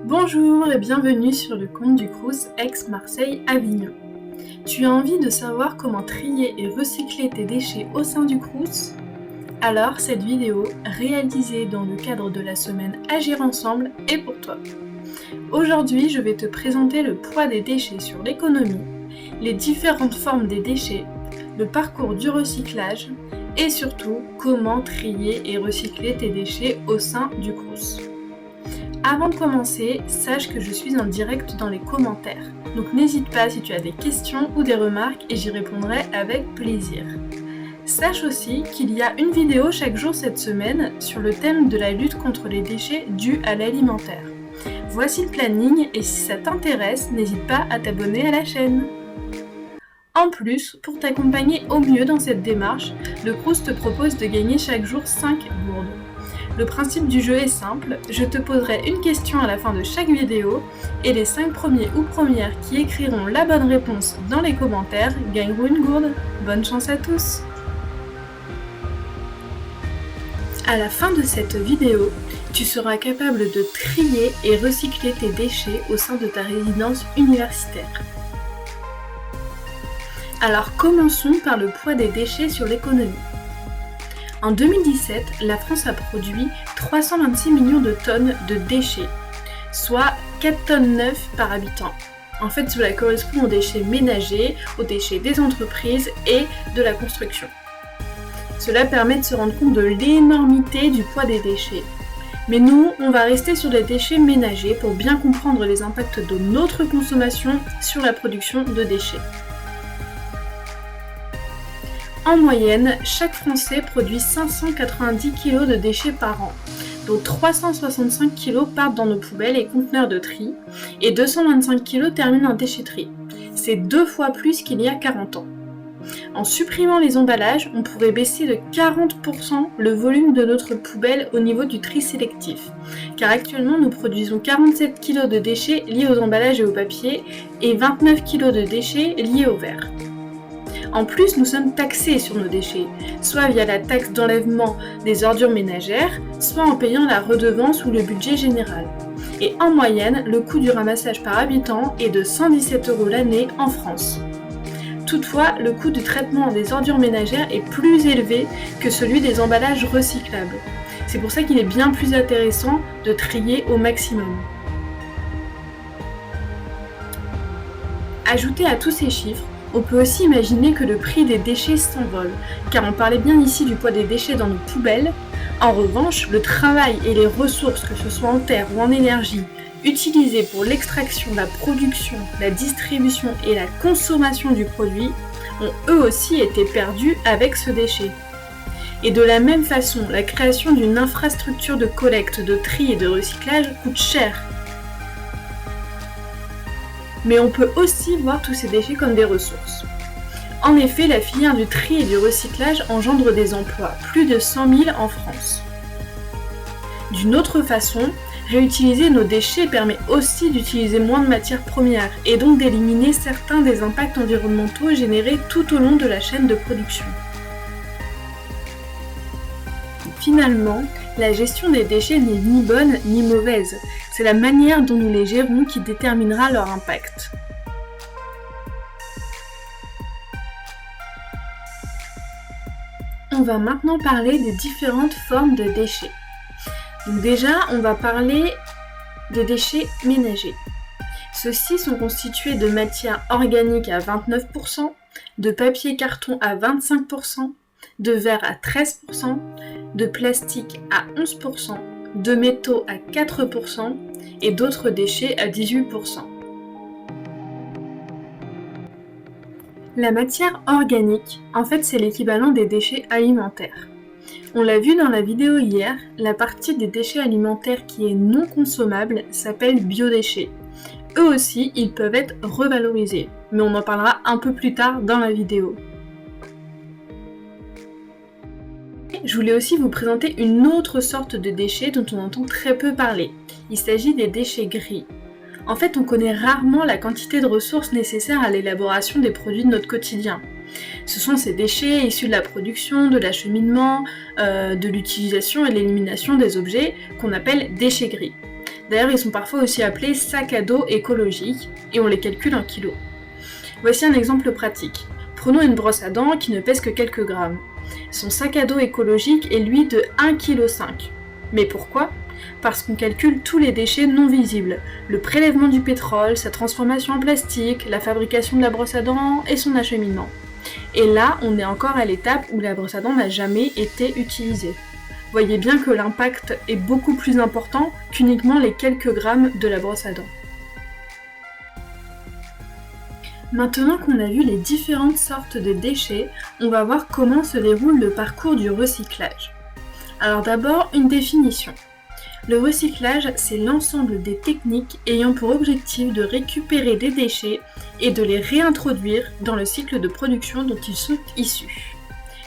Bonjour et bienvenue sur le compte du Crous Aix-Marseille-Avignon. Tu as envie de savoir comment trier et recycler tes déchets au sein du Crous? Alors cette vidéo, réalisée dans le cadre de la semaine Agir Ensemble, est pour toi. Aujourd'hui, je vais te présenter le poids des déchets sur l'économie, les différentes formes des déchets, le parcours du recyclage et surtout comment trier et recycler tes déchets au sein du Crous. Avant de commencer, sache que je suis en direct dans les commentaires, donc n'hésite pas si tu as des questions ou des remarques et j'y répondrai avec plaisir. Sache aussi qu'il y a une vidéo chaque jour cette semaine sur le thème de la lutte contre les déchets dus à l'alimentaire. Voici le planning et si ça t'intéresse, n'hésite pas à t'abonner à la chaîne. En plus, pour t'accompagner au mieux dans cette démarche, le Crous te propose de gagner chaque jour 5 gourdes. Le principe du jeu est simple, je te poserai une question à la fin de chaque vidéo et les 5 premiers ou premières qui écriront la bonne réponse dans les commentaires gagneront une gourde. Bonne chance à tous! À la fin de cette vidéo, tu seras capable de trier et recycler tes déchets au sein de ta résidence universitaire. Alors commençons par le poids des déchets sur l'économie. En 2017, la France a produit 326 millions de tonnes de déchets, soit 4,9 tonnes par habitant. En fait, cela correspond aux déchets ménagers, aux déchets des entreprises et de la construction. Cela permet de se rendre compte de l'énormité du poids des déchets. Mais nous, on va rester sur les déchets ménagers pour bien comprendre les impacts de notre consommation sur la production de déchets. En moyenne, chaque Français produit 590 kg de déchets par an, dont 365 kg partent dans nos poubelles et conteneurs de tri, et 225 kg terminent en déchetterie. C'est 2 fois plus qu'il y a 40 ans. En supprimant les emballages, on pourrait baisser de 40% le volume de notre poubelle au niveau du tri sélectif, car actuellement nous produisons 47 kg de déchets liés aux emballages et au papier, et 29 kg de déchets liés au verre. En plus, nous sommes taxés sur nos déchets, soit via la taxe d'enlèvement des ordures ménagères, soit en payant la redevance ou le budget général. Et en moyenne, le coût du ramassage par habitant est de 117 € l'année en France. Toutefois, le coût du traitement des ordures ménagères est plus élevé que celui des emballages recyclables. C'est pour ça qu'il est bien plus intéressant de trier au maximum. Ajouté à tous ces chiffres, on peut aussi imaginer que le prix des déchets s'envole, car on parlait bien ici du poids des déchets dans nos poubelles. En revanche, le travail et les ressources, que ce soit en terre ou en énergie, utilisées pour l'extraction, la production, la distribution et la consommation du produit, ont eux aussi été perdus avec ce déchet. Et de la même façon, la création d'une infrastructure de collecte, de tri et de recyclage coûte cher. Mais on peut aussi voir tous ces déchets comme des ressources. En effet, la filière du tri et du recyclage engendre des emplois, plus de 100 000 en France. D'une autre façon, réutiliser nos déchets permet aussi d'utiliser moins de matières premières et donc d'éliminer certains des impacts environnementaux générés tout au long de la chaîne de production. Finalement, la gestion des déchets n'est ni bonne ni mauvaise, c'est la manière dont nous les gérons qui déterminera leur impact. On va maintenant parler des différentes formes de déchets. Donc déjà, on va parler des déchets ménagers. Ceux-ci sont constitués de matières organiques à 29%, de papier carton à 25%, de verre à 13%, de plastique à 11%, de métaux à 4% et d'autres déchets à 18%. La matière organique, en fait, c'est l'équivalent des déchets alimentaires. On l'a vu dans la vidéo hier, la partie des déchets alimentaires qui est non consommable s'appelle biodéchets. Eux aussi, ils peuvent être revalorisés, mais on en parlera un peu plus tard dans la vidéo. Je voulais aussi vous présenter une autre sorte de déchets dont on entend très peu parler. Il s'agit des déchets gris. En fait, on connaît rarement la quantité de ressources nécessaires à l'élaboration des produits de notre quotidien. Ce sont ces déchets issus de la production, de l'acheminement, de l'utilisation et de l'élimination des objets qu'on appelle déchets gris. D'ailleurs, ils sont parfois aussi appelés sacs à dos écologiques et on les calcule en kilos. Voici un exemple pratique. Prenons une brosse à dents qui ne pèse que quelques grammes. Son sac à dos écologique est lui de 1,5 kg. Mais pourquoi ? Parce qu'on calcule tous les déchets non visibles, le prélèvement du pétrole, sa transformation en plastique, la fabrication de la brosse à dents et son acheminement. Et là, on est encore à l'étape où la brosse à dents n'a jamais été utilisée. Voyez bien que l'impact est beaucoup plus important qu'uniquement les quelques grammes de la brosse à dents. Maintenant qu'on a vu les différentes sortes de déchets, on va voir comment se déroule le parcours du recyclage. Alors d'abord, une définition. Le recyclage, c'est l'ensemble des techniques ayant pour objectif de récupérer des déchets et de les réintroduire dans le cycle de production dont ils sont issus.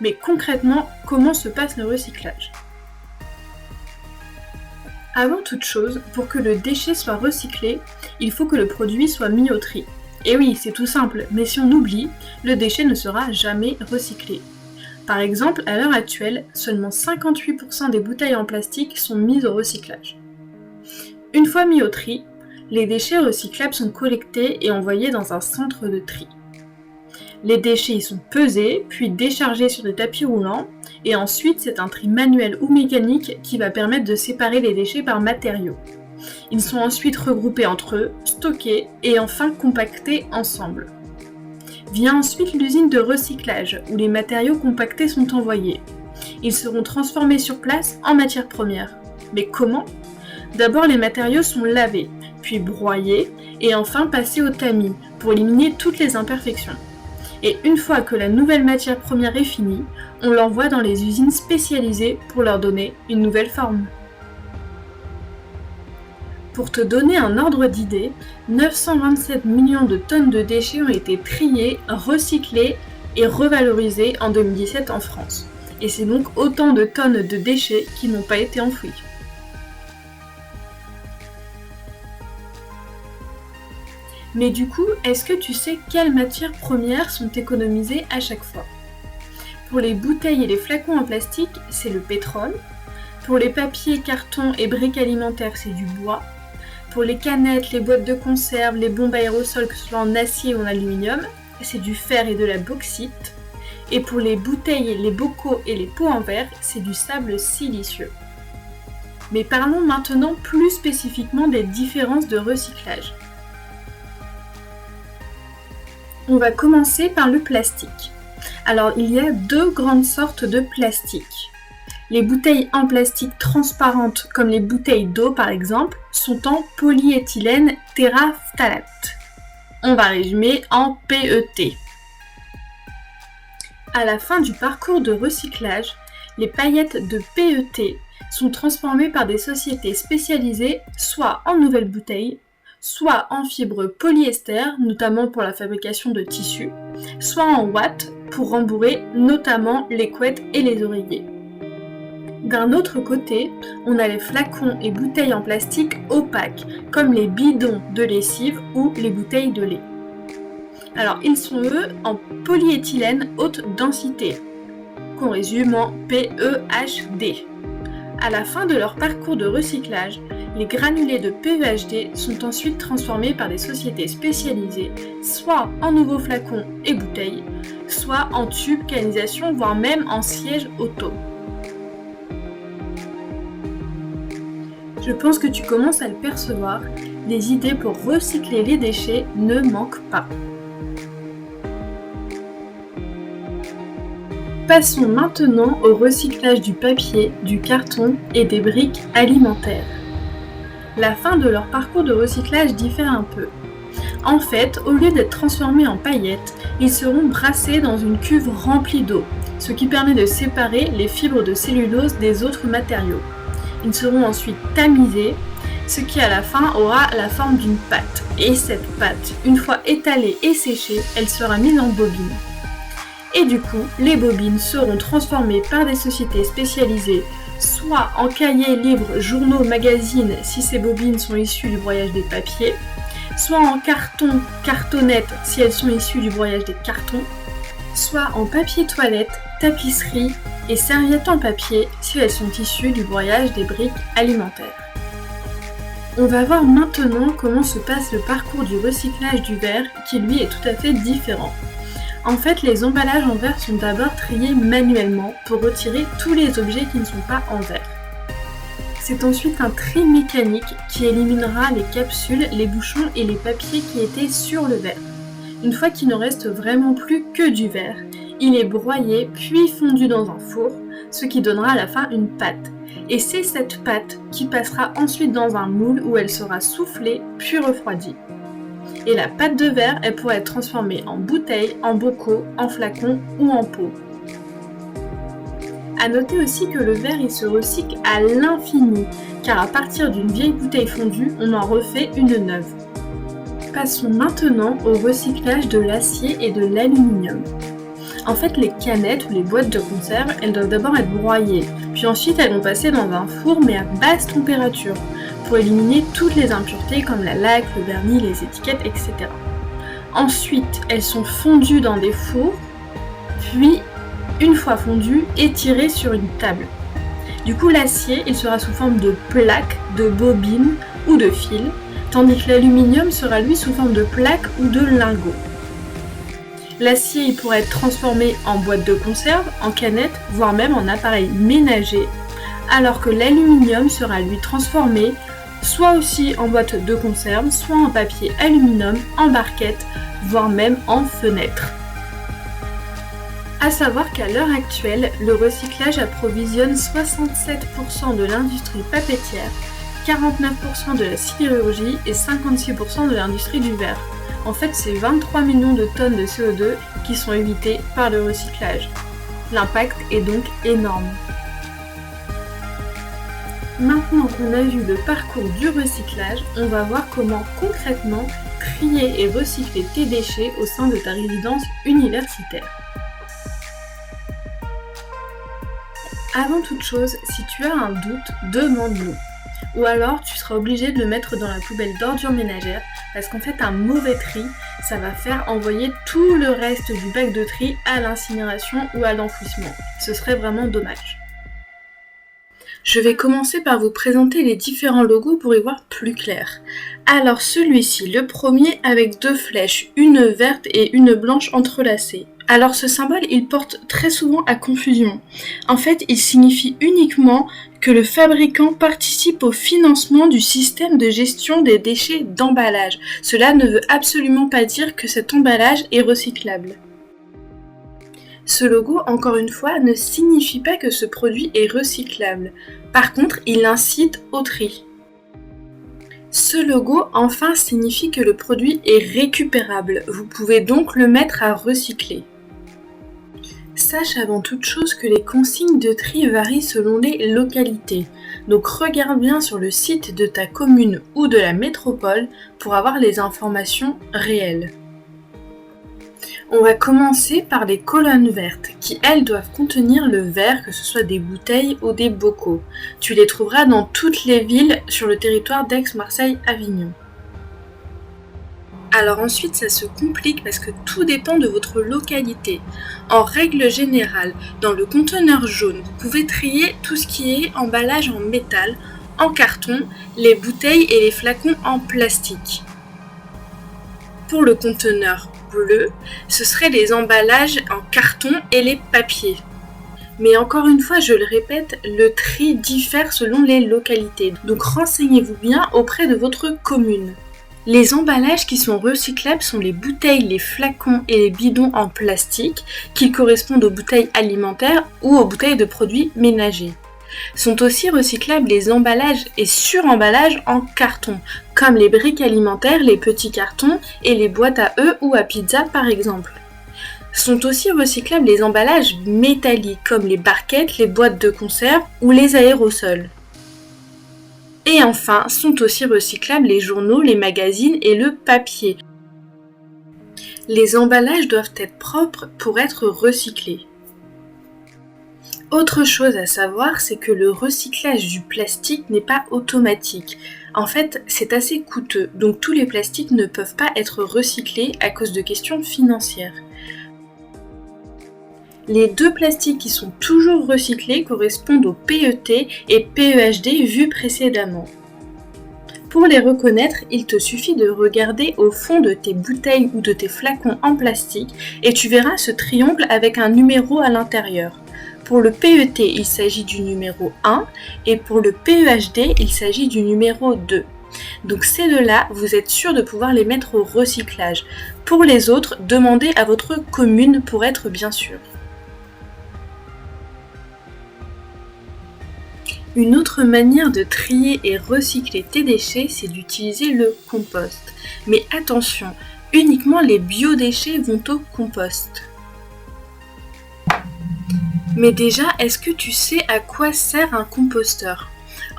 Mais concrètement, comment se passe le recyclage ? Avant toute chose, pour que le déchet soit recyclé, il faut que le produit soit mis au tri. Et oui, c'est tout simple, mais si on oublie, le déchet ne sera jamais recyclé. Par exemple, à l'heure actuelle, seulement 58% des bouteilles en plastique sont mises au recyclage. Une fois mis au tri, les déchets recyclables sont collectés et envoyés dans un centre de tri. Les déchets y sont pesés, puis déchargés sur des tapis roulants, et ensuite c'est un tri manuel ou mécanique qui va permettre de séparer les déchets par matériaux. Ils sont ensuite regroupés entre eux, stockés et enfin compactés ensemble. Vient ensuite l'usine de recyclage, où les matériaux compactés sont envoyés. Ils seront transformés sur place en matière première. Mais comment ? D'abord, les matériaux sont lavés, puis broyés, et enfin passés au tamis, pour éliminer toutes les imperfections. Et une fois que la nouvelle matière première est finie, on l'envoie dans les usines spécialisées pour leur donner une nouvelle forme. Pour te donner un ordre d'idée, 927 millions de tonnes de déchets ont été triés, recyclés et revalorisés en 2017 en France. Et c'est donc autant de tonnes de déchets qui n'ont pas été enfouis. Mais du coup, est-ce que tu sais quelles matières premières sont économisées à chaque fois ? Pour les bouteilles et les flacons en plastique, c'est le pétrole. Pour les papiers, cartons et briques alimentaires, c'est du bois. Pour les canettes, les boîtes de conserve, les bombes aérosols, que ce soit en acier ou en aluminium, c'est du fer et de la bauxite. Et pour les bouteilles, les bocaux et les pots en verre, c'est du sable silicieux. Mais parlons maintenant plus spécifiquement des différences de recyclage. On va commencer par le plastique. Alors, il y a deux grandes sortes de plastique. Les bouteilles en plastique transparentes, comme les bouteilles d'eau par exemple, sont en polyéthylène terephthalate. On va résumer en PET. À la fin du parcours de recyclage, les paillettes de PET sont transformées par des sociétés spécialisées soit en nouvelles bouteilles, soit en fibres polyester, notamment pour la fabrication de tissus, soit en watts pour rembourrer notamment les couettes et les oreillers. D'un autre côté, on a les flacons et bouteilles en plastique opaques, comme les bidons de lessive ou les bouteilles de lait. Alors, ils sont eux en polyéthylène haute densité, qu'on résume en PEHD. À la fin de leur parcours de recyclage, les granulés de PEHD sont ensuite transformés par des sociétés spécialisées, soit en nouveaux flacons et bouteilles, soit en tubes, canalisations, voire même en sièges auto. Je pense que tu commences à le percevoir, les idées pour recycler les déchets ne manquent pas. Passons maintenant au recyclage du papier, du carton et des briques alimentaires. La fin de leur parcours de recyclage diffère un peu. En fait, au lieu d'être transformés en paillettes, ils seront brassés dans une cuve remplie d'eau, ce qui permet de séparer les fibres de cellulose des autres matériaux. Ils seront ensuite tamisés, ce qui à la fin aura la forme d'une pâte. Et cette pâte, une fois étalée et séchée, elle sera mise en bobine. Et du coup, les bobines seront transformées par des sociétés spécialisées, soit en cahiers, livres, journaux, magazines, si ces bobines sont issues du broyage des papiers, soit en carton, cartonnettes, si elles sont issues du broyage des cartons, soit en papier toilette, tapisserie et serviettes en papier, si elles sont issues du broyage des briques alimentaires. On va voir maintenant comment se passe le parcours du recyclage du verre qui lui est tout à fait différent. En fait, les emballages en verre sont d'abord triés manuellement pour retirer tous les objets qui ne sont pas en verre. C'est ensuite un tri mécanique qui éliminera les capsules, les bouchons et les papiers qui étaient sur le verre. Une fois qu'il ne reste vraiment plus que du verre, il est broyé puis fondu dans un four, ce qui donnera à la fin une pâte. Et c'est cette pâte qui passera ensuite dans un moule où elle sera soufflée puis refroidie. Et la pâte de verre, elle pourra être transformée en bouteilles, en bocaux, en flacons ou en pots. A noter aussi que le verre il se recycle à l'infini, car à partir d'une vieille bouteille fondue, on en refait une neuve. Passons maintenant au recyclage de l'acier et de l'aluminium. En fait, les canettes ou les boîtes de conserve, elles doivent d'abord être broyées, puis ensuite elles vont passer dans un four mais à basse température, pour éliminer toutes les impuretés comme la laque, le vernis, les étiquettes, etc. Ensuite, elles sont fondues dans des fours, puis une fois fondues, étirées sur une table. Du coup, l'acier, il sera sous forme de plaques, de bobines ou de fils, tandis que l'aluminium sera lui sous forme de plaques ou de lingots. L'acier il pourrait être transformé en boîte de conserve, en canette, voire même en appareil ménager, alors que l'aluminium sera lui transformé soit aussi en boîte de conserve, soit en papier aluminium, en barquette, voire même en fenêtre. A savoir qu'à l'heure actuelle, le recyclage approvisionne 67% de l'industrie papetière, 49% de la sidérurgie et 56% de l'industrie du verre. En fait, c'est 23 millions de tonnes de CO2 qui sont évitées par le recyclage. L'impact est donc énorme. Maintenant qu'on a vu le parcours du recyclage, on va voir comment concrètement trier et recycler tes déchets au sein de ta résidence universitaire. Avant toute chose, si tu as un doute, demande-nous. Ou alors tu seras obligé de le mettre dans la poubelle d'ordures ménagères parce qu'en fait un mauvais tri, ça va faire envoyer tout le reste du bac de tri à l'incinération ou à l'enfouissement. Ce serait vraiment dommage. Je vais commencer par vous présenter les différents logos pour y voir plus clair. Alors celui-ci, le premier avec deux flèches, une verte et une blanche entrelacées. Alors ce symbole, il porte très souvent à confusion. En fait, il signifie uniquement que le fabricant participe au financement du système de gestion des déchets d'emballage. Cela ne veut absolument pas dire que cet emballage est recyclable. Ce logo, encore une fois, ne signifie pas que ce produit est recyclable. Par contre, il incite au tri. Ce logo, enfin, signifie que le produit est récupérable. Vous pouvez donc le mettre à recycler. Sache avant toute chose que les consignes de tri varient selon les localités. Donc regarde bien sur le site de ta commune ou de la métropole pour avoir les informations réelles. On va commencer par les colonnes vertes qui, elles, doivent contenir le verre, que ce soit des bouteilles ou des bocaux. Tu les trouveras dans toutes les villes sur le territoire d'Aix-Marseille-Avignon. Alors ensuite, ça se complique parce que tout dépend de votre localité. En règle générale, dans le conteneur jaune, vous pouvez trier tout ce qui est emballage en métal, en carton, les bouteilles et les flacons en plastique. Pour le conteneur bleu, ce seraient les emballages en carton et les papiers. Mais encore une fois, je le répète, le tri diffère selon les localités. Donc renseignez-vous bien auprès de votre commune. Les emballages qui sont recyclables sont les bouteilles, les flacons et les bidons en plastique qui correspondent aux bouteilles alimentaires ou aux bouteilles de produits ménagers. Sont aussi recyclables les emballages et suremballages en carton, comme les briques alimentaires, les petits cartons et les boîtes à œufs ou à pizza par exemple. Sont aussi recyclables les emballages métalliques, comme les barquettes, les boîtes de conserve ou les aérosols. Et enfin, sont aussi recyclables les journaux, les magazines et le papier. Les emballages doivent être propres pour être recyclés. Autre chose à savoir, c'est que le recyclage du plastique n'est pas automatique. En fait, c'est assez coûteux, donc tous les plastiques ne peuvent pas être recyclés à cause de questions financières. Les deux plastiques qui sont toujours recyclés correspondent au PET et PEHD vus précédemment. Pour les reconnaître, il te suffit de regarder au fond de tes bouteilles ou de tes flacons en plastique et tu verras ce triangle avec un numéro à l'intérieur. Pour le PET, il s'agit du numéro 1 et pour le PEHD, il s'agit du numéro 2. Donc ces deux-là, vous êtes sûr de pouvoir les mettre au recyclage. Pour les autres, demandez à votre commune pour être bien sûr. Une autre manière de trier et recycler tes déchets, c'est d'utiliser le compost. Mais attention, uniquement les biodéchets vont au compost. Mais déjà, est-ce que tu sais à quoi sert un composteur ?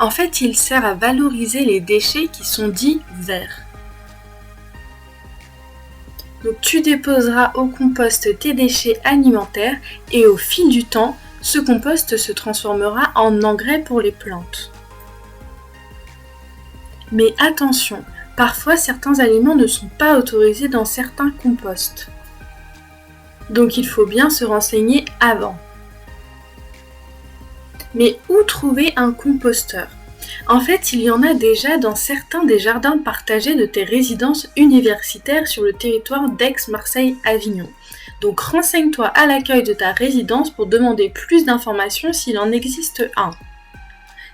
En fait, il sert à valoriser les déchets qui sont dits verts. Donc tu déposeras au compost tes déchets alimentaires et au fil du temps, ce compost se transformera en engrais pour les plantes. Mais attention, parfois certains aliments ne sont pas autorisés dans certains composts. Donc il faut bien se renseigner avant. Mais où trouver un composteur ? En fait, il y en a déjà dans certains des jardins partagés de tes résidences universitaires sur le territoire d'Aix-Marseille-Avignon. Donc renseigne-toi à l'accueil de ta résidence pour demander plus d'informations s'il en existe un.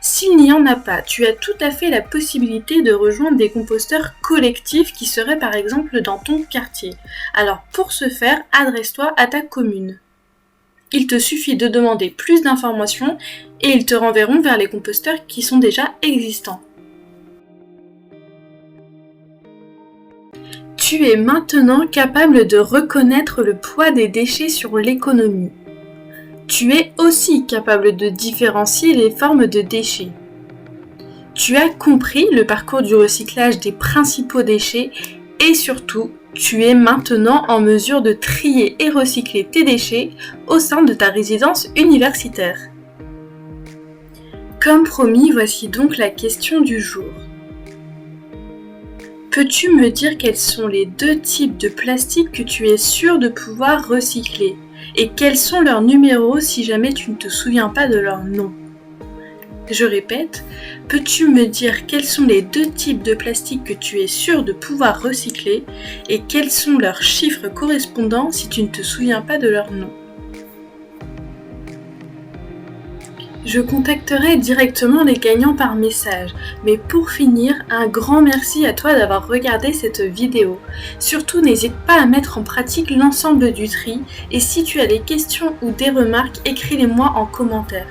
S'il n'y en a pas, tu as tout à fait la possibilité de rejoindre des composteurs collectifs qui seraient par exemple dans ton quartier. Alors pour ce faire, adresse-toi à ta commune. Il te suffit de demander plus d'informations et ils te renverront vers les composteurs qui sont déjà existants. Tu es maintenant capable de reconnaître le poids des déchets sur l'économie. Tu es aussi capable de différencier les formes de déchets. Tu as compris le parcours du recyclage des principaux déchets et surtout, tu es maintenant en mesure de trier et recycler tes déchets au sein de ta résidence universitaire. Comme promis, voici donc la question du jour. Peux-tu me dire quels sont les 2 types de plastique que tu es sûr de pouvoir recycler et quels sont leurs numéros si jamais tu ne te souviens pas de leur nom ? Je répète, peux-tu me dire quels sont les 2 types de plastique que tu es sûr de pouvoir recycler et quels sont leurs chiffres correspondants si tu ne te souviens pas de leur nom ? Je contacterai directement les gagnants par message, mais pour finir, un grand merci à toi d'avoir regardé cette vidéo. Surtout n'hésite pas à mettre en pratique l'ensemble du tri et si tu as des questions ou des remarques, écris-les-moi en commentaire.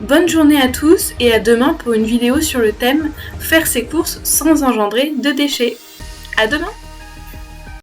Bonne journée à tous et à demain pour une vidéo sur le thème « Faire ses courses sans engendrer de déchets ». À demain!